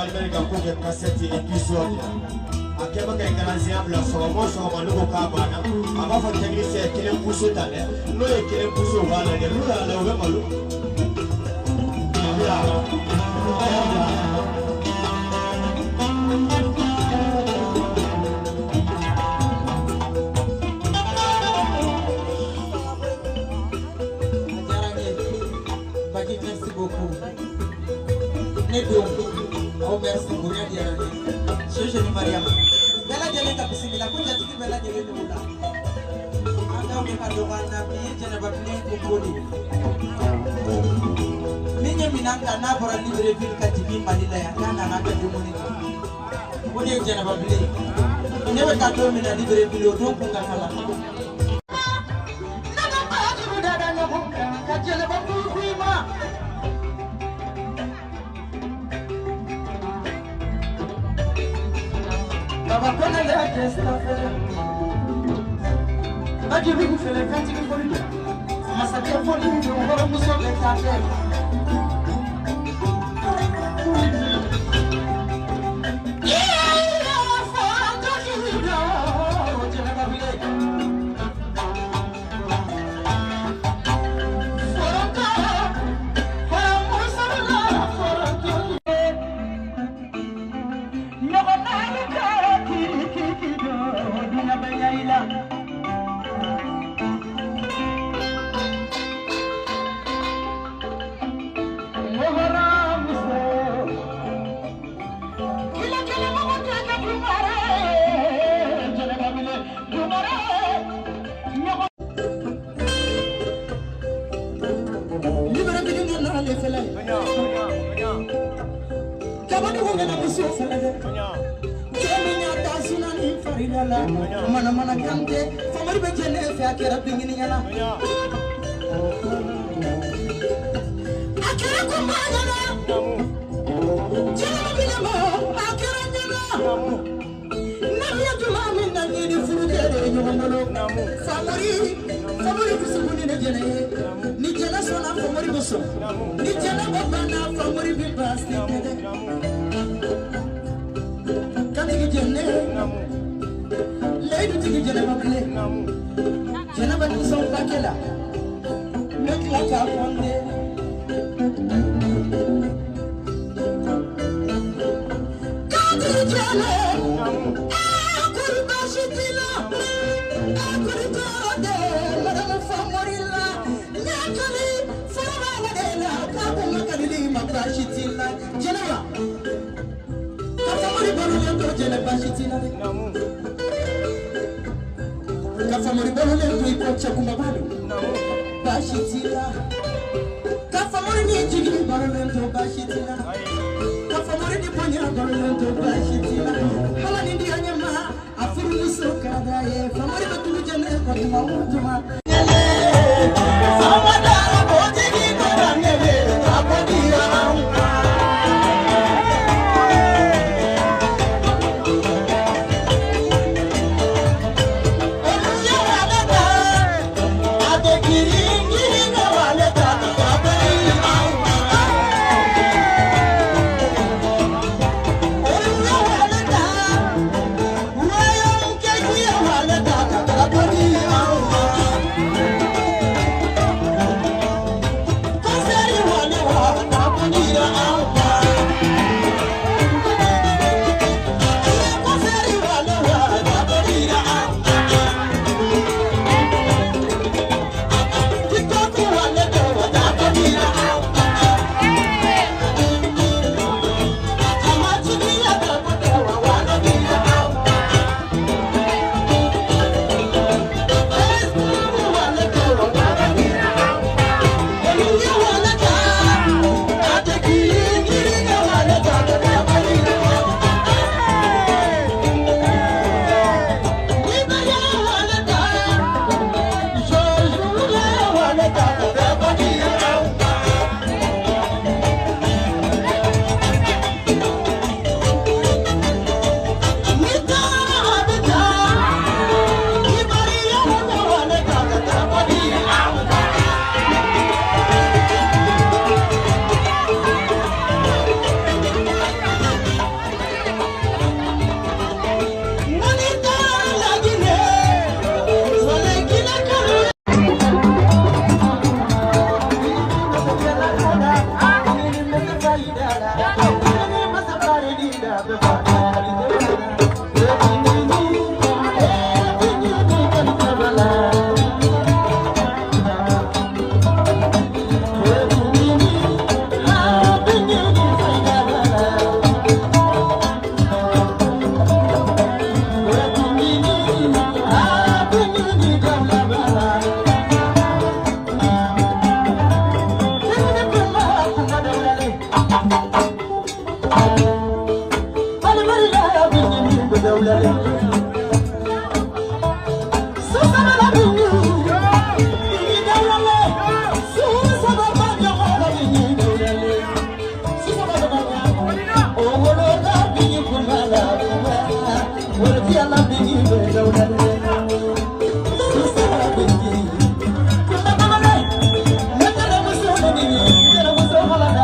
palmer ga ko ke cassette episode akema ka garantia bla so mo so ma lugo ka bana aba fa technicien kile puso tale no e kile puso bana de lula la we malu Merci beaucoup. Oh merci beaucoup. Je suis Mariam. Bella Jelle Kapisila, kuja tiki Bella Jelle Nula. Anda umekadonga na pije na babli kumboni. Ninyi minanga na bora Libreville katibi Manila ya kana na kadumuni. Kuni jana babli. Newe kadomi na Libreville odongo ngakala. Nana baji dada na bunga kajele babu kuima. Baba kona le testa fele. Baji bigu fele kanti bigu fele. Masake fole bigu ngoro muso le tafe. Mana kante famari be jene fe akera pingini yana akera ko mana jene bile ma akera nyana nabi adula min na ni furugere nyomolo famari kusubuni ne jene ni jene sona famari kuso ni jene babana famari bi basti kade ki jene Lady tiki jenaba bile, jenaba ni song bakela, make like a fonde. Kati jene, akuri bashitila, akuri korode, madame famorila, nyakali faramadela, kapu makalili mabashitila, jenaba. Kafamori bolu lento jenaba shitila. Kafamori bolu lento ikocha kumabalo bashitila. Kafamori ni jigini bolu lento bashitila. Kafamori ni ponya bolu lento bashitila. Hala ni ndi anyama afuru musoka daye. Famori batulu jene kwa tumawutuma. Famadara bojigi kodangele apodia. Malada